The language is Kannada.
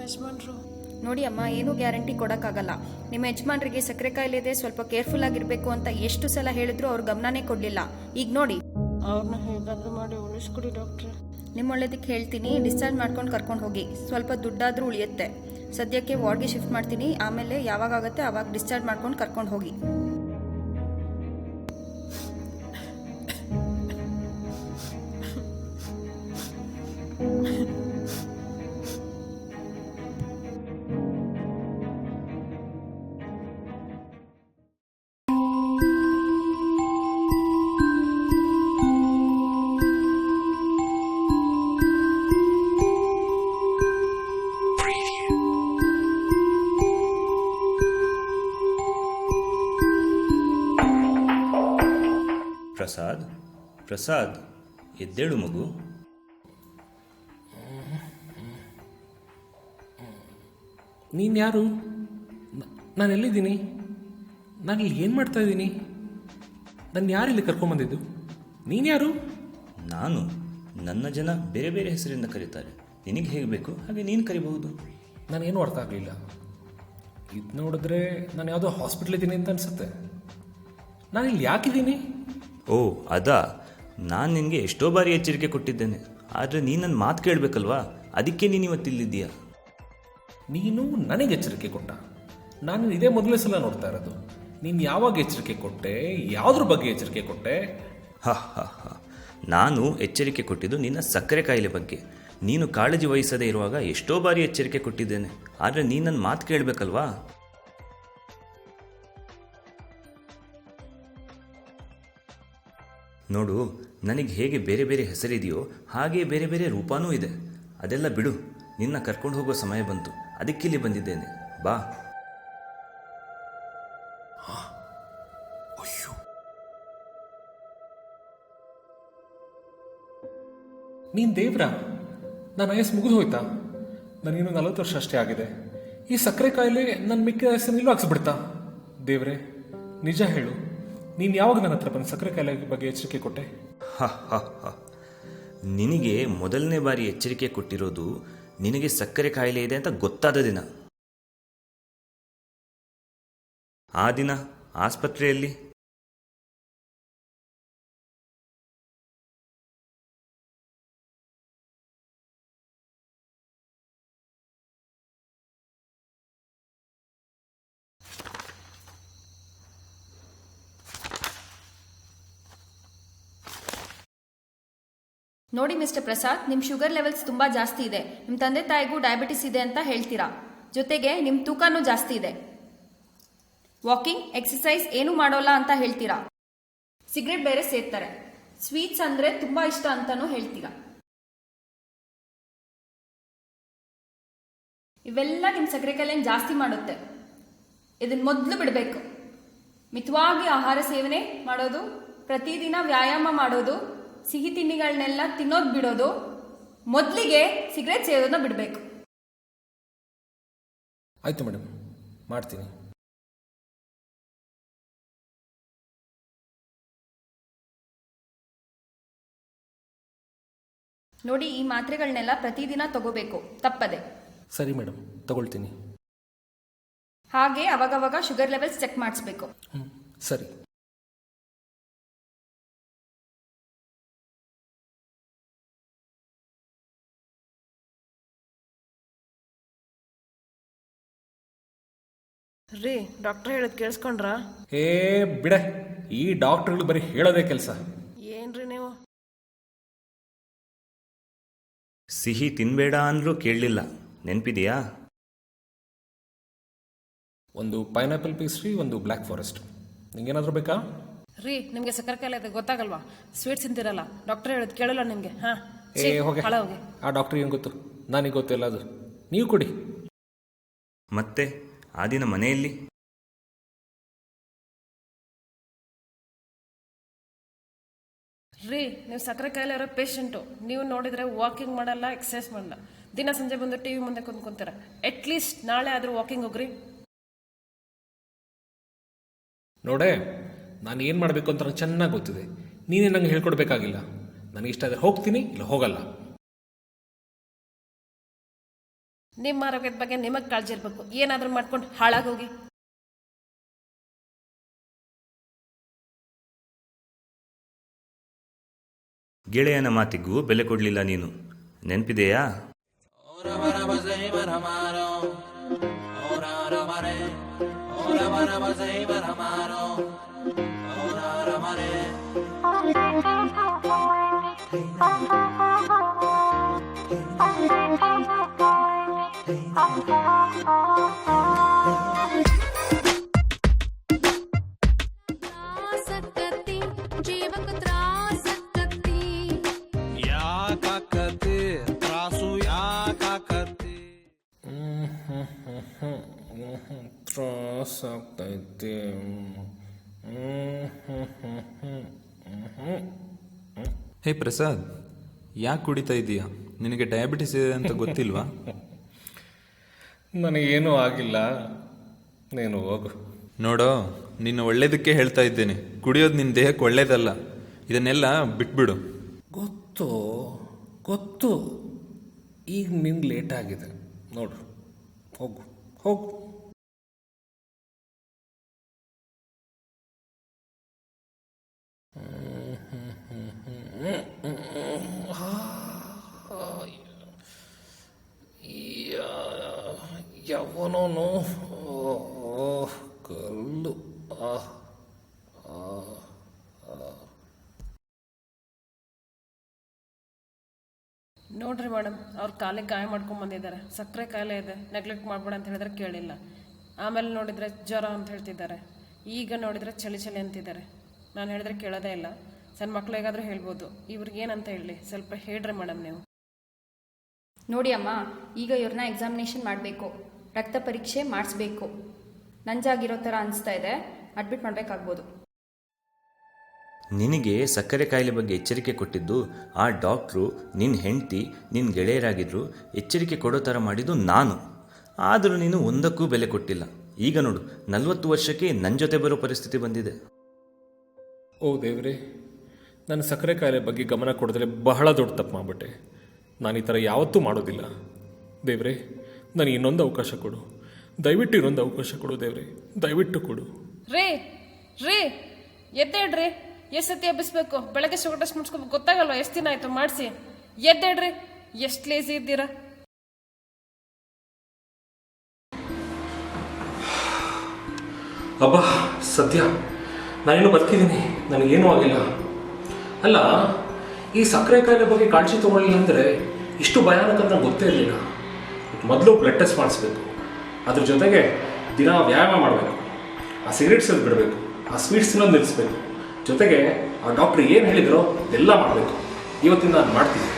ಯಜಮಾನ್ರು. ನೋಡಿ ಅಮ್ಮ, ಏನೂ ಗ್ಯಾರಂಟಿ ಕೊಡೋಕ್ಕಾಗಲ್ಲ. ನಿಮ್ಮ ಯಜಮಾನ್ರಿಗೆ ಸಕ್ಕರೆ ಕಾಯಿಲೆ ಇದೆ, ಸ್ವಲ್ಪ ಕೇರ್ಫುಲ್ ಆಗಿರಬೇಕು ಅಂತ ಎಷ್ಟು ಸಲ ಹೇಳಿದ್ರು ಅವ್ರು ಗಮನನೇ ಕೊಡಲಿಲ್ಲ. ಈಗ ನೋಡಿ, ಅವ್ರನ್ನ ಹೇಗಾದ್ರೂ ಮಾಡಿ ಉಳಿಸ್ಕೊಡಿ ಡಾಕ್ಟ್ರೆ. ನಿಮ್ಮ ಒಳ್ಳೇದಕ್ಕೆ ಹೇಳ್ತೀನಿ, ಡಿಸ್ಚಾರ್ಜ್ ಮಾಡ್ಕೊಂಡು ಕರ್ಕೊಂಡು ಹೋಗಿ. ಸ್ವಲ್ಪ ದುಡ್ಡಾದರೂ ಉಳಿಯುತ್ತೆ. ಸದ್ಯಕ್ಕೆ ವಾರ್ಡ್ಗೆ ಶಿಫ್ಟ್ ಮಾಡ್ತೀನಿ, ಆಮೇಲೆ ಯಾವಾಗ ಆಗುತ್ತೆ ಆವಾಗ ಡಿಸ್ಚಾರ್ಜ್ ಮಾಡ್ಕೊಂಡು ಕರ್ಕೊಂಡು ಹೋಗಿ. ಪ್ರಸಾದ್, ಪ್ರಸಾದ್, ಎದ್ದೇಳು ಮಗು. ನೀನು ಯಾರು? ನಾನು ಎಲ್ಲಿದ್ದೀನಿ? ನಾನು ಇಲ್ಲಿ ಏನು ಮಾಡ್ತಾ ಇದ್ದೀನಿ? ನನ್ನ ಯಾರು ಇಲ್ಲಿ ಕರ್ಕೊಂಬಂದಿದ್ದು? ನೀನು ಯಾರು? ನಾನು, ನನ್ನ ಜನ ಬೇರೆ ಬೇರೆ ಹೆಸರಿಂದ ಕರೀತಾರೆ. ನಿನಗೆ ಹೇಗೆ ಬೇಕು ಹಾಗೆ ನೀನು ಕರಿಬಹುದು. ನನಗೇನು ಅರ್ಥ ಆಗಲಿಲ್ಲ. ಇದು ನೋಡಿದ್ರೆ ನಾನು ಯಾವುದೋ ಹಾಸ್ಪಿಟ್ಲ್ ಇದ್ದೀನಿ ಅಂತ ಅನಿಸುತ್ತೆ. ನಾನು ಇಲ್ಲಿ ಯಾಕಿದ್ದೀನಿ? ಓ ಅದಾ, ನಾನು ನಿನಗೆ ಎಷ್ಟೋ ಬಾರಿ ಎಚ್ಚರಿಕೆ ಕೊಟ್ಟಿದ್ದೇನೆ, ಆದರೆ ನೀನು ನನ್ನ ಮಾತು ಕೇಳಬೇಕಲ್ವಾ, ಅದಕ್ಕೆ ನೀನು ಇವತ್ತಿಲ್ಲಿದ್ದೀಯಾ. ನೀನು ನನಗೆ ಎಚ್ಚರಿಕೆ ಕೊಟ್ಟ? ನಾನು ಇದೇ ಮೊದಲೇ ಸಲ ನೋಡ್ತಾ ಇರೋದು. ನೀನು ಯಾವಾಗ ಎಚ್ಚರಿಕೆ ಕೊಟ್ಟೆ? ಯಾವುದ್ರ ಬಗ್ಗೆ ಎಚ್ಚರಿಕೆ ಕೊಟ್ಟೆ? ನಾನು ಎಚ್ಚರಿಕೆ ಕೊಟ್ಟಿದ್ದು ನಿನ್ನ ಸಕ್ಕರೆ ಕಾಯಿಲೆ ಬಗ್ಗೆ. ನೀನು ಕಾಳಜಿ ವಹಿಸದೇ ಇರುವಾಗ ಎಷ್ಟೋ ಬಾರಿ ಎಚ್ಚರಿಕೆ ಕೊಟ್ಟಿದ್ದೇನೆ, ಆದರೆ ನೀನು ನನ್ನ ಮಾತು ಕೇಳಬೇಕಲ್ವಾ. ನೋಡು, ನನಗೆ ಹೇಗೆ ಬೇರೆ ಬೇರೆ ಹೆಸರಿದೆಯೋ ಹಾಗೆ ಬೇರೆ ಬೇರೆ ರೂಪನೂ ಇದೆ. ಅದೆಲ್ಲ ಬಿಡು, ನಿನ್ನ ಕರ್ಕೊಂಡು ಹೋಗೋ ಸಮಯ ಬಂತು, ಅದಕ್ಕಿಲ್ಲಿ ಬಂದಿದ್ದೇನೆ, ಬಾ. ಅಯ್ಯೋ, ನೀನು ದೇವ್ರ? ನನ್ನ ವಯಸ್ಸು ಮುಗಿದು ಹೋಯ್ತಾ? ನನಗಿನ್ನೂ 40 ವರ್ಷ ಅಷ್ಟೇ ಆಗಿದೆ. ಈ ಸಕ್ಕರೆ ಕಾಯಿಲೆ ನನ್ನ ಮಿಕ್ಕ ವಯಸ್ಸನ್ನು ನಿಲ್ಲೂ ಹಾಕ್ಸ್ಬಿಡ್ತಾ? ದೇವ್ರೆ, ನಿಜ ಹೇಳು, ನೀನು ಯಾವಾಗ ನನ್ನ ಹತ್ರ ಬಂದು ಸಕ್ಕರೆ ಕಾಯಿಲೆ ಬಗ್ಗೆ ಎಚ್ಚರಿಕೆ ಕೊಟ್ಟೆ? ನಿನಗೆ ಮೊದಲನೇ ಬಾರಿ ಎಚ್ಚರಿಕೆ ಕೊಟ್ಟಿರೋದು ನಿನಗೆ ಸಕ್ಕರೆ ಕಾಯಿಲೆ ಇದೆ ಅಂತ ಗೊತ್ತಾದ ದಿನ. ಆ ದಿನ ಆಸ್ಪತ್ರೆಯಲ್ಲಿ ನೋಡಿ ಮಿಸ್ಟರ್ ಪ್ರಸಾದ್, ನಿಮ್ಮ ಶುಗರ್ ಲೆವೆಲ್ಸ್ ತುಂಬ ಜಾಸ್ತಿ ಇದೆ. ನಿಮ್ಮ ತಂದೆ ತಾಯಿಗೂ ಡಯಾಬಿಟಿಸ್ ಇದೆ ಅಂತ ಹೇಳ್ತೀರಾ. ಜೊತೆಗೆ ನಿಮ್ಮ ತೂಕನೂ ಜಾಸ್ತಿ ಇದೆ. ವಾಕಿಂಗ್, ಎಕ್ಸಸೈಸ್ ಏನೂ ಮಾಡೋಲ್ಲ ಅಂತ ಹೇಳ್ತೀರಾ. ಸಿಗರೇಟ್ ಬೇರೆ ಸೇರ್ತಾರೆ. ಸ್ವೀಟ್ಸ್ ಅಂದರೆ ತುಂಬ ಇಷ್ಟ ಅಂತಲೂ ಹೇಳ್ತೀರಾ. ಇವೆಲ್ಲ ನಿಮ್ಮ ಸಕ್ಕರೆ ಕಾಯಿಲೆನ ಜಾಸ್ತಿ ಮಾಡುತ್ತೆ. ಇದನ್ನ ಮೊದಲು ಬಿಡಬೇಕು. ಮಿತವಾಗಿ ಆಹಾರ ಸೇವನೆ ಮಾಡೋದು, ಪ್ರತಿದಿನ ವ್ಯಾಯಾಮ ಮಾಡೋದು, ಸಿಹಿ ತಿಂಡಿಗಳನ್ನೆಲ್ಲ ತಿನ್ನೋದು ಬಿಡೋದು, ಮೊದಲಿಗೆ ಸಿಗರೇಟ್ ಸೇದೋದನ್ನ ಬಿಡಬೇಕು. ಆಯಿತು ಮೇಡಮ್, ಮಾಡ್ತೀನಿ. ನೋಡಿ, ಈ ಮಾತ್ರೆಗಳನ್ನೆಲ್ಲ ಪ್ರತಿದಿನ ತಗೋಬೇಕು, ತಪ್ಪದೆ. ಸರಿ ಮೇಡಮ್, ತಗೊಳ್ತೀನಿ. ಹಾಗೆ ಅವಾಗವಾಗ ಶುಗರ್ ಲೆವೆಲ್ಸ್ ಚೆಕ್ ಮಾಡಿಸ್ಬೇಕು. ಸರಿ. ರೀ, ಡಾಕ್ಟ್ರ್ ಹೇಳೋದು ಕೇಳಿಸ್ಕೊಂಡ್ರಾ? ಬಿಡೆ, ಈ ಡಾಕ್ಟರ್ಗಳು ಬರೀ ಹೇಳೋದೇ ಕೆಲಸ. ಏನ್ರಿ ನೀವು? ಸಿಹಿ ತಿನ್ಬೇಡ ಅಂದ್ರೂ ಕೇಳಲಿಲ್ಲ, ನೆನಪಿದೆಯಾ? ಒಂದು ಪೈನಾಪಲ್ ಪೇಸ್ಟ್ರಿ, ಒಂದು ಬ್ಲ್ಯಾಕ್ ಫಾರೆಸ್ಟ್. ನಿಂಗೇನಾದರೂ ಬೇಕಾ? ರೀ, ನಿಮಗೆ ಸಕ್ಕರೆ ಕಾಯಿಲೆ ಇದೆ ಗೊತ್ತಾಗಲ್ವಾ? ಸ್ವೀಟ್ಸ್ ತಿಂತಿರಲ್ಲ, ಡಾಕ್ಟರ್ ಹೇಳೋದು ಕೇಳಲ್ಲ ನಿಮಗೆ. ಹೋಗಿ ಆ ಡಾಕ್ಟ್ರಿಗೆ ಏನು ಗೊತ್ತು? ನನಗೆ ಗೊತ್ತಿಲ್ಲ. ಅದು ನೀವು ಕೊಡಿ. ಮತ್ತೆ ಆ ದಿನ ಮನೆಯಲ್ಲಿ ರೀ, ನೀವು ಸಕ್ಕರೆ ಕಾಯಿಲೆ ಇರೋ ಪೇಷಂಟು. ನೀವು ನೋಡಿದರೆ ವಾಕಿಂಗ್ ಮಾಡಲ್ಲ, ಎಕ್ಸಸೈಸ್ ಮಾಡಲ್ಲ, ದಿನ ಸಂಜೆ ಬಂದು ಟಿ ವಿ ಮುಂದೆ ಕುಂತ್ಕೊಂತೀರ. ಅಟ್ಲೀಸ್ಟ್ ನಾಳೆ ಆದರೂ ವಾಕಿಂಗ್ ಹೋಗ್ರಿ. ನೋಡೇ, ನಾನು ಏನು ಮಾಡಬೇಕು ಅಂತ ನನಗೆ ಚೆನ್ನಾಗಿ ಗೊತ್ತಿದೆ. ನೀನೇ ನಂಗೆ ಹೇಳ್ಕೊಡ್ಬೇಕಾಗಿಲ್ಲ. ನನಗೆ ಇಷ್ಟ ಆದರೆ ಹೋಗ್ತೀನಿ, ಇಲ್ಲ ಹೋಗಲ್ಲ. ನಿಮ್ಮ ಆರೋಗ್ಯದ ಬಗ್ಗೆ ನಿಮಗೆ ಕಾಳಜಿ ಇರಬೇಕು. ಏನಾದರೂ ಮಾಡ್ಕೊಂಡು ಹಾಳಾಗೋಗಿ. ಗೆಳೆಯನ ಮಾತಿಗೂ ಬೆಲೆ ಕೊಡಲಿಲ್ಲ ನೀನು, ನೆನಪಿದೆಯಾ? त्रासकती जीवक त्रासकती ಯಾಕಾಕತಿ ತ್ರಾಸು ಯಾಕಾಕತಿ ತ್ರಾಸಾಗ್ತೈತೆ. ಹೇ ಪ್ರಸಾದ್, ಯಾಕೆ ಕುಡಿತಾ ಇದೀಯಾ? ನಿನಗೆ ಡಯಾಬಿಟಿಸ್ ಇದೆ ಅಂತ ಗೊತ್ತಿಲ್ವಾ? ನನಗೇನೂ ಆಗಿಲ್ಲ, ನೀನು ಹೋಗು. ನೋಡೋ, ನಿನ್ನ ಒಳ್ಳೇದಕ್ಕೆ ಹೇಳ್ತಾ ಇದ್ದೇನೆ. ಕುಡಿಯೋದು ನಿನ್ನ ದೇಹಕ್ಕೆ ಒಳ್ಳೇದಲ್ಲ. ಇದನ್ನೆಲ್ಲ ಬಿಟ್ಬಿಡು. ಗೊತ್ತು ಗೊತ್ತು, ಈಗ ನಿಂಗೆ ಲೇಟ್ ಆಗಿದೆ ನೋಡು, ಹೋಗು ಹೋಗು. ಯವನೋನು ಕಲ್ಲು. ನೋಡ್ರಿ ಮೇಡಮ್, ಅವ್ರ ಕಾಲಿಗೆ ಗಾಯ ಮಾಡ್ಕೊಂಡು ಬಂದಿದ್ದಾರೆ. ಸಕ್ಕರೆ ಕಾಯಿಲೆ ಇದೆ, ನೆಗ್ಲೆಕ್ಟ್ ಮಾಡ್ಬೇಡ ಅಂತ ಹೇಳಿದ್ರೆ ಕೇಳಿಲ್ಲ. ಆಮೇಲೆ ನೋಡಿದರೆ ಜ್ವರ ಅಂತ ಹೇಳ್ತಿದ್ದಾರೆ. ಈಗ ನೋಡಿದರೆ ಚಳಿ ಚಳಿ ಅಂತಿದ್ದಾರೆ. ನಾನು ಹೇಳಿದ್ರೆ ಕೇಳೋದೇ ಇಲ್ಲ. ಸಣ್ಣ ಮಕ್ಳಿಗಾದರೂ ಹೇಳ್ಬೋದು. ಇವ್ರಿಗೇನಂತ ಹೇಳಿ, ಸ್ವಲ್ಪ ಹೇಳ್ರಿ ಮೇಡಮ್ ನೀವು. ನೋಡಿ ಅಮ್ಮ, ಈಗ ಇವ್ರನ್ನ ಎಕ್ಸಾಮಿನೇಷನ್ ಮಾಡಬೇಕು, ರಕ್ತ ಪರೀಕ್ಷೆ ಮಾಡಿಸ್ಬೇಕು. ನಂಜಾಗಿರೋ ಥರ ಅನಿಸ್ತಾ ಇದೆ, ಅಡ್ಮಿಟ್ ಮಾಡಬೇಕಾಗ್ಬೋದು. ನಿನಗೆ ಸಕ್ಕರೆ ಕಾಯಿಲೆ ಬಗ್ಗೆ ಎಚ್ಚರಿಕೆ ಕೊಟ್ಟಿದ್ದು ಆ ಡಾಕ್ಟ್ರು ನಿನ್ನ ಹೆಂಡತಿ, ನಿನ್ನ ಗೆಳೆಯರಾಗಿದ್ದರು. ಎಚ್ಚರಿಕೆ ಕೊಡೋ ಥರ ಮಾಡಿದ್ದು ನಾನು. ಆದರೂ ನೀನು ಒಂದಕ್ಕೂ ಬೆಲೆ ಕೊಟ್ಟಿಲ್ಲ. ಈಗ ನೋಡು, 40 ವರ್ಷಕ್ಕೆ ನನ್ನ ಜೊತೆ ಬರೋ ಪರಿಸ್ಥಿತಿ ಬಂದಿದೆ. ಓ ದೇವ್ರೆ, ನಾನು ಸಕ್ಕರೆ ಕಾಯಿಲೆ ಬಗ್ಗೆ ಗಮನ ಕೊಡೋದ್ರೆ ಬಹಳ ದೊಡ್ಡ ತಪ್ಪು ಮಾಡಿಬಿಟ್ಟೆ. ನಾನು ಈ ಥರ ಯಾವತ್ತೂ ಮಾಡೋದಿಲ್ಲ. ದೇವ್ರೆ, ನನಗೆ ಇನ್ನೊಂದು ಅವಕಾಶ ಕೊಡು, ದಯವಿಟ್ಟು ಇನ್ನೊಂದು ಅವಕಾಶ ಕೊಡು ದೇವ್ರೆ, ದಯವಿಟ್ಟು ಕೊಡು. ರೀ ರೀ ಎದ್ದೇಳ್ರಿ. ಎಷ್ಟು ಸತಿ ಎಬ್ಬಿಸ್ಬೇಕು? ಬೆಳಗ್ಗೆ ಶುಗರ್ ಟೆಸ್ಟ್ ಮಾಡಿಸ್ಕೋಬೇಕು, ಗೊತ್ತಾಗಲ್ವಾ? ಎಷ್ಟು ದಿನ ಆಯಿತು ಮಾಡಿಸಿ. ಎದ್ದೇಳ್ರಿ, ಎಷ್ಟು ಲೇಜಿ ಇದ್ದೀರಾ. ಅಬ್ಬಾ, ಸದ್ಯ ನಾನೇನು ಬರ್ತಿದ್ದೀನಿ, ನನಗೇನೂ ಆಗಿಲ್ಲ. ಅಲ್ಲ, ಈ ಸಕ್ಕರೆ ಕಾಯಿಲೆ ಬಗ್ಗೆ ಕಾಳಜಿ ತೊಗೊಳ್ಳಿಲ್ಲ ಅಂದರೆ ಇಷ್ಟು ಭಯಾನಕ ಅಂತ ಗೊತ್ತೇ ಇರಲಿಲ್ಲ. ಮೊದಲು ಬ್ಲಡ್ ಟೆಸ್ಟ್ ಮಾಡಿಸ್ಬೇಕು, ಅದ್ರ ಜೊತೆಗೆ ದಿನ ವ್ಯಾಯಾಮ ಮಾಡಬೇಕು, ಆ ಸಿಗರೇಟ್ಸ್ ಬಿಡಬೇಕು, ಆ ಸ್ವೀಟ್ಸ್ ತಿನ್ನೋದು ನಿಲ್ಲಿಸ್ಬೇಕು, ಜೊತೆಗೆ ಆ ಡಾಕ್ಟ್ರ್ ಏನು ಹೇಳಿದ್ರೋ ಎಲ್ಲ ಮಾಡಬೇಕು. ಇವತ್ತಿಂದ ನಾನು ಮಾಡ್ತೀನಿ.